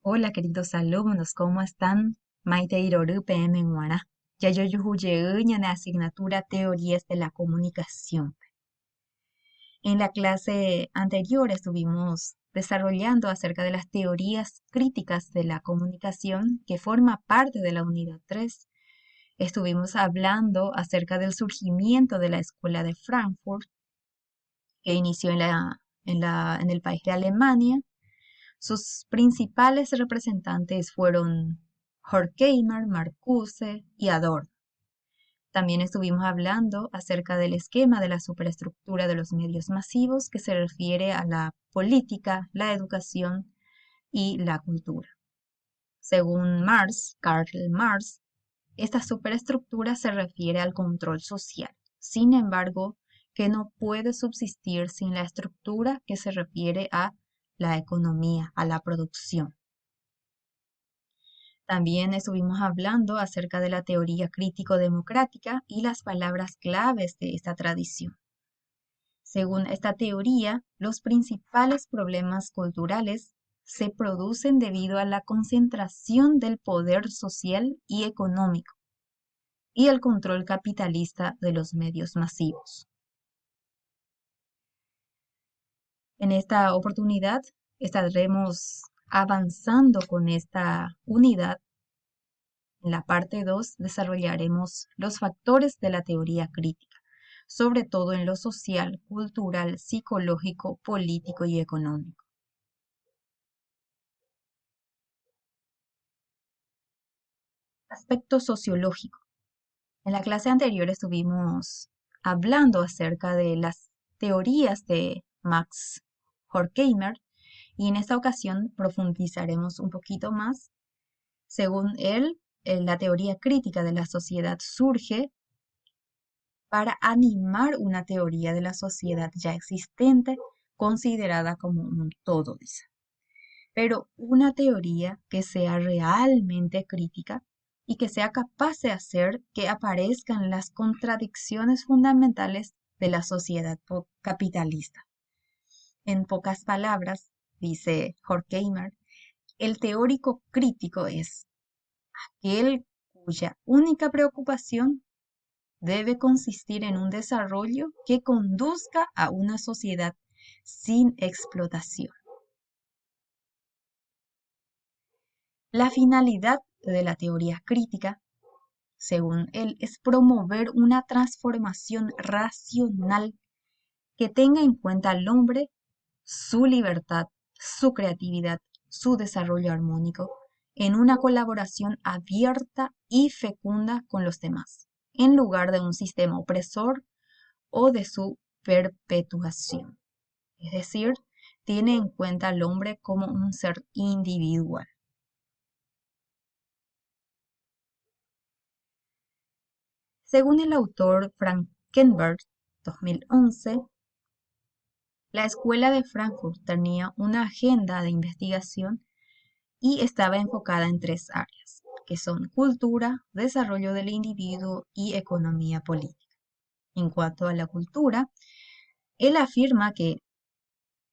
Hola, queridos alumnos, ¿cómo están? Maite Iroru PM Guara. Ya yo en la asignatura Teorías de la Comunicación. En la clase anterior estuvimos desarrollando acerca de las teorías críticas de la comunicación que forma parte de la unidad 3. Estuvimos hablando acerca del surgimiento de la Escuela de Frankfurt, que inició en el país de Alemania. Sus principales representantes fueron Horkheimer, Marcuse y Adorno. También estuvimos hablando acerca del esquema de la superestructura de los medios masivos que se refiere a la política, la educación y la cultura. Según Karl Marx, esta superestructura se refiere al control social. Sin embargo, que no puede subsistir sin la estructura que se refiere a la economía, a la producción. También estuvimos hablando acerca de la teoría crítico-democrática y las palabras claves de esta tradición. Según esta teoría, los principales problemas culturales se producen debido a la concentración del poder social y económico y el control capitalista de los medios masivos. En esta oportunidad estaremos avanzando con esta unidad. En la parte 2 desarrollaremos los factores de la teoría crítica, sobre todo en lo social, cultural, psicológico, político y económico. Aspecto sociológico. En la clase anterior estuvimos hablando acerca de las teorías de Max Horkheimer y en esta ocasión profundizaremos un poquito más. Según él, la teoría crítica de la sociedad surge para animar una teoría de la sociedad ya existente considerada como un todo, dice. Pero una teoría que sea realmente crítica y que sea capaz de hacer que aparezcan las contradicciones fundamentales de la sociedad capitalista. En pocas palabras, dice Horkheimer, el teórico crítico es aquel cuya única preocupación debe consistir en un desarrollo que conduzca a una sociedad sin explotación. La finalidad de la teoría crítica, según él, es promover una transformación racional que tenga en cuenta al hombre, su libertad, su creatividad, su desarrollo armónico, en una colaboración abierta y fecunda con los demás, en lugar de un sistema opresor o de su perpetuación. Es decir, tiene en cuenta al hombre como un ser individual. Según el autor Frankenberg, 2011, la Escuela de Frankfurt tenía una agenda de investigación y estaba enfocada en tres áreas, que son cultura, desarrollo del individuo y economía política. En cuanto a la cultura, él afirma que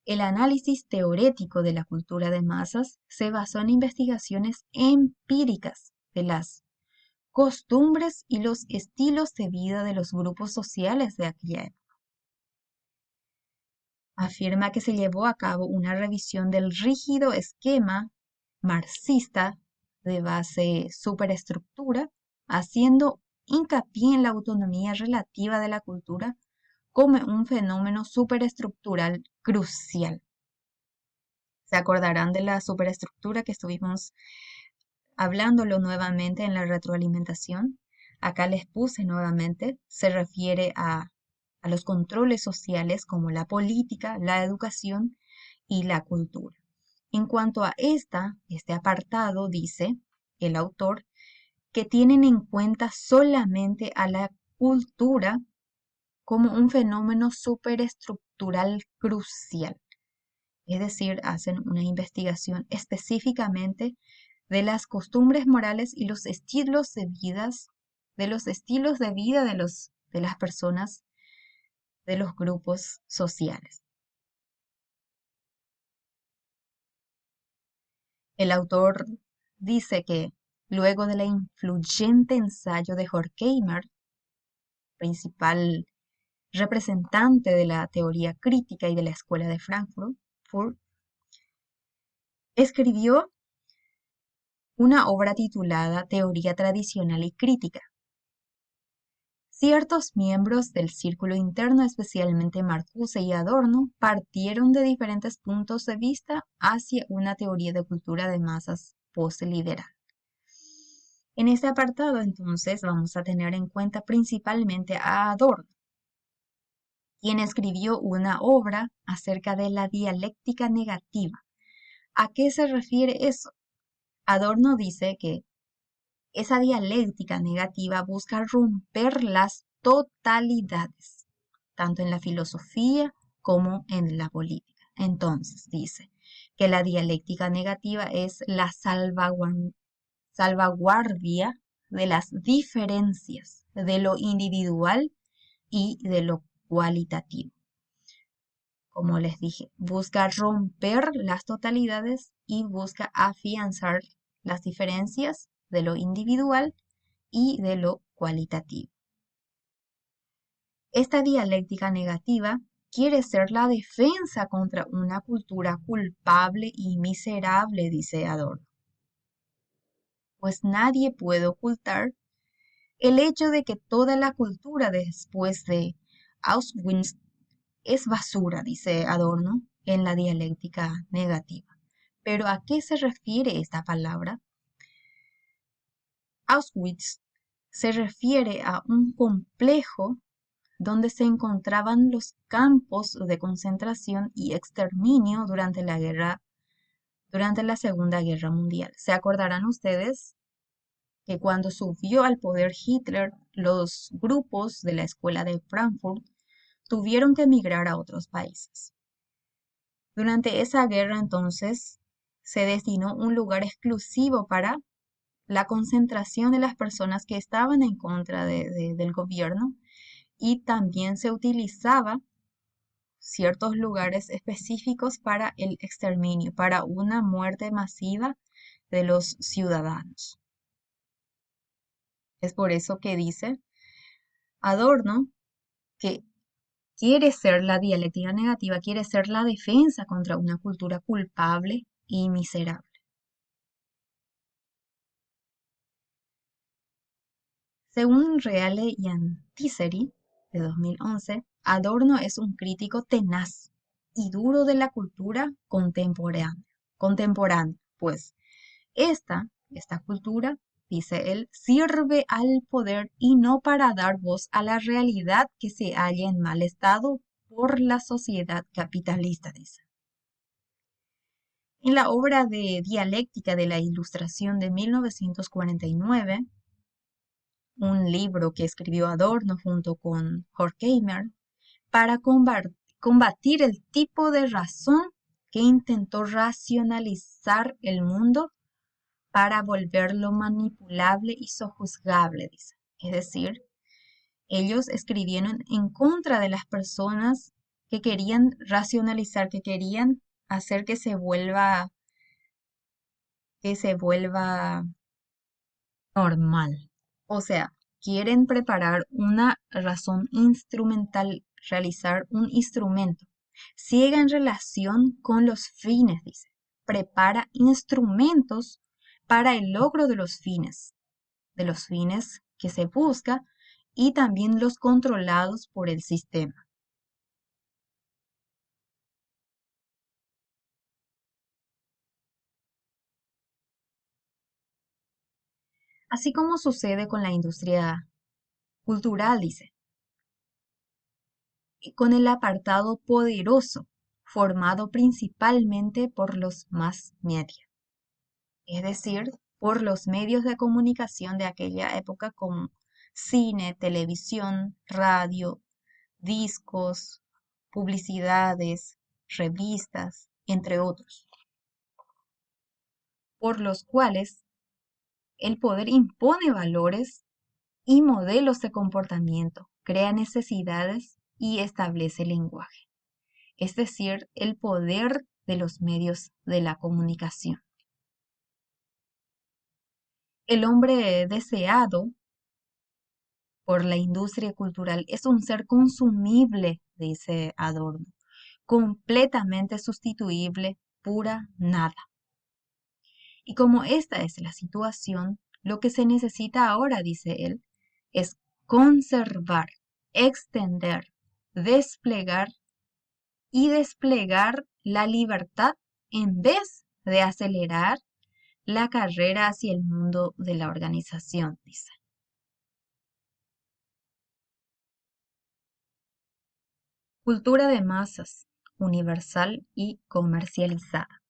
el análisis teórico de la cultura de masas se basó en investigaciones empíricas de las costumbres y los estilos de vida de los grupos sociales de aquella época. Afirma que se llevó a cabo una revisión del rígido esquema marxista de base superestructura, haciendo hincapié en la autonomía relativa de la cultura como un fenómeno superestructural crucial. Se acordarán de la superestructura que estuvimos hablándolo nuevamente en la retroalimentación. Acá les puse nuevamente, se refiere a los controles sociales como la política, la educación y la cultura. En cuanto a este apartado dice el autor que tienen en cuenta solamente a la cultura como un fenómeno superestructural crucial. Es decir, hacen una investigación específicamente de las costumbres morales y los estilos de vidas, de los estilos de vida de las personas, de los grupos sociales. El autor dice que luego de la influyente ensayo de Horkheimer, principal representante de la teoría crítica y de la escuela de Frankfurt, escribió una obra titulada Teoría tradicional y crítica. Ciertos miembros del círculo interno, especialmente Marcuse y Adorno, partieron de diferentes puntos de vista hacia una teoría de cultura de masas post-liberal. En este apartado, entonces, vamos a tener en cuenta principalmente a Adorno, quien escribió una obra acerca de la dialéctica negativa. ¿A qué se refiere eso? Adorno dice que esa dialéctica negativa busca romper las totalidades, tanto en la filosofía como en la política. Entonces, dice que la dialéctica negativa es la salvaguardia de las diferencias de lo individual y de lo cualitativo. Como les dije, busca romper las totalidades y busca afianzar las diferencias de lo individual y de lo cualitativo. Esta dialéctica negativa quiere ser la defensa contra una cultura culpable y miserable, dice Adorno. Pues nadie puede ocultar el hecho de que toda la cultura después de Auschwitz es basura, dice Adorno en la dialéctica negativa. ¿Pero a qué se refiere esta palabra? Auschwitz se refiere a un complejo donde se encontraban los campos de concentración y exterminio durante la Segunda Guerra Mundial. ¿Se acordarán ustedes que cuando subió al poder Hitler, los grupos de la escuela de Frankfurt tuvieron que emigrar a otros países? Durante esa guerra entonces se destinó un lugar exclusivo para la concentración de las personas que estaban en contra del gobierno, y también se utilizaba ciertos lugares específicos para el exterminio, para una muerte masiva de los ciudadanos. Es por eso que dice Adorno que quiere ser la dialéctica negativa, quiere ser la defensa contra una cultura culpable y miserable. Según Reale y Antiseri, de 2011, Adorno es un crítico tenaz y duro de la cultura contemporánea, pues esta cultura, dice él, sirve al poder y no para dar voz a la realidad que se halla en mal estado por la sociedad capitalista, dice. En la obra de Dialéctica de la Ilustración de 1949, un libro que escribió Adorno junto con Horkheimer, para combatir el tipo de razón que intentó racionalizar el mundo para volverlo manipulable y sojuzgable, dice. Es decir, ellos escribieron en contra de las personas que querían racionalizar, que querían hacer que se vuelva normal. O sea, quieren preparar una razón instrumental, realizar un instrumento ciega en relación con los fines, dice. Prepara instrumentos para el logro de los fines que se busca y también los controlados por el sistema. Así como sucede con la industria cultural, dice, y con el apartado poderoso formado principalmente por los mass media, es decir, por los medios de comunicación de aquella época como cine, televisión, radio, discos, publicidades, revistas, entre otros, por los cuales el poder impone valores y modelos de comportamiento, crea necesidades y establece lenguaje, es decir, el poder de los medios de la comunicación. El hombre deseado por la industria cultural es un ser consumible, dice Adorno, completamente sustituible, pura nada. Y como esta es la situación, lo que se necesita ahora, dice él, es conservar, extender, desplegar y desplegar la libertad en vez de acelerar la carrera hacia el mundo de la organización, dice. Cultura de masas, universal y comercializada.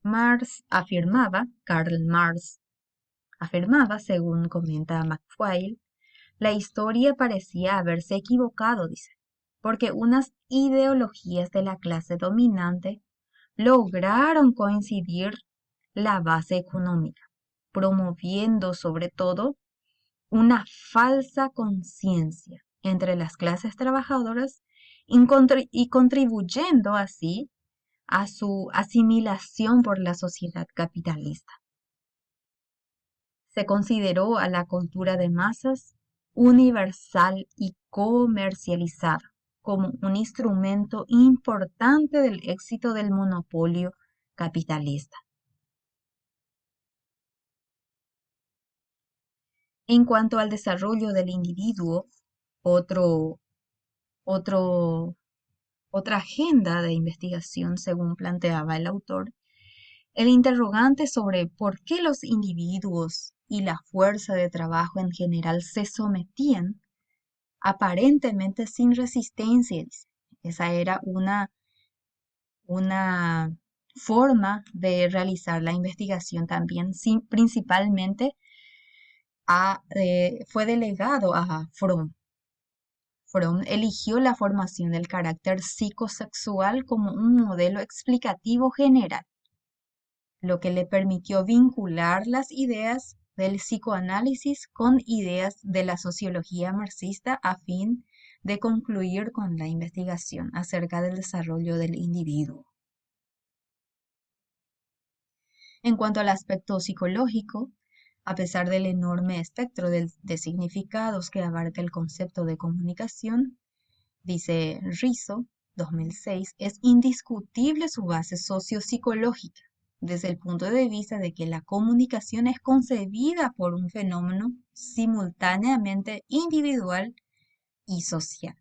Karl Marx afirmaba, según comenta McFail, la historia parecía haberse equivocado, dice, porque unas ideologías de la clase dominante lograron coincidir la base económica, promoviendo sobre todo una falsa conciencia entre las clases trabajadoras y contribuyendo así a su asimilación por la sociedad capitalista. Se consideró a la cultura de masas universal y comercializada como un instrumento importante del éxito del monopolio capitalista. En cuanto al desarrollo del individuo, otro, otro, otra agenda de investigación, según planteaba el autor, el interrogante sobre por qué los individuos y la fuerza de trabajo en general se sometían aparentemente sin resistencia. Dice. Esa era una forma de realizar la investigación también, principalmente fue delegado a Fromm. Fromm eligió la formación del carácter psicosexual como un modelo explicativo general, lo que le permitió vincular las ideas del psicoanálisis con ideas de la sociología marxista a fin de concluir con la investigación acerca del desarrollo del individuo. En cuanto al aspecto psicológico, a pesar del enorme espectro de significados que abarca el concepto de comunicación, dice Rizzo, 2006, es indiscutible su base sociopsicológica, desde el punto de vista de que la comunicación es concebida por un fenómeno simultáneamente individual y social.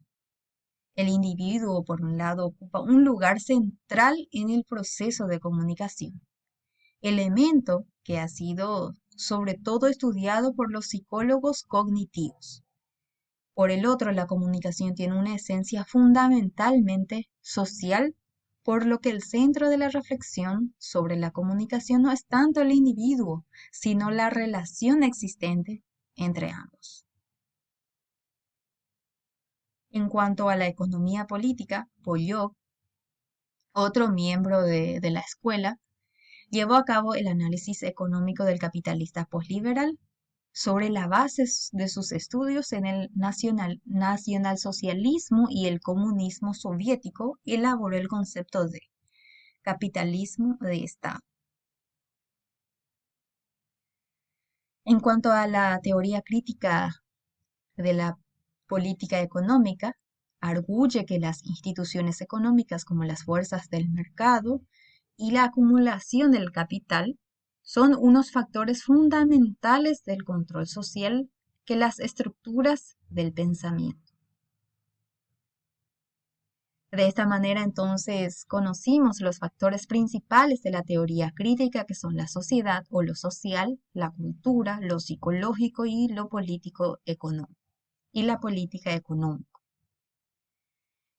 El individuo, por un lado, ocupa un lugar central en el proceso de comunicación, elemento que ha sido sobre todo estudiado por los psicólogos cognitivos. Por el otro, la comunicación tiene una esencia fundamentalmente social, por lo que el centro de la reflexión sobre la comunicación no es tanto el individuo, sino la relación existente entre ambos. En cuanto a la economía política, Pollock, otro miembro de la escuela, llevó a cabo el análisis económico del capitalista posliberal. Sobre la base de sus estudios en el nacionalsocialismo y el comunismo soviético, elaboró el concepto de capitalismo de Estado. En cuanto a la teoría crítica de la política económica, arguye que las instituciones económicas como las fuerzas del mercado y la acumulación del capital son unos factores fundamentales del control social que las estructuras del pensamiento. De esta manera, entonces, conocimos los factores principales de la teoría crítica, que son la sociedad o lo social, la cultura, lo psicológico y lo político económico, y la política económica.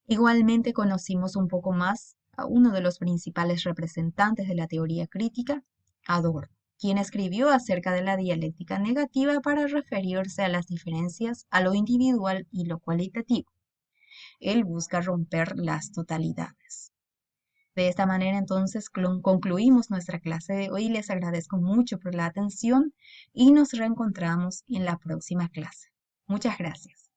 Igualmente conocimos un poco más a uno de los principales representantes de la teoría crítica, Adorno, quien escribió acerca de la dialéctica negativa para referirse a las diferencias, a lo individual y lo cualitativo. Él busca romper las totalidades. De esta manera, entonces, concluimos nuestra clase de hoy. Les agradezco mucho por la atención y nos reencontramos en la próxima clase. Muchas gracias.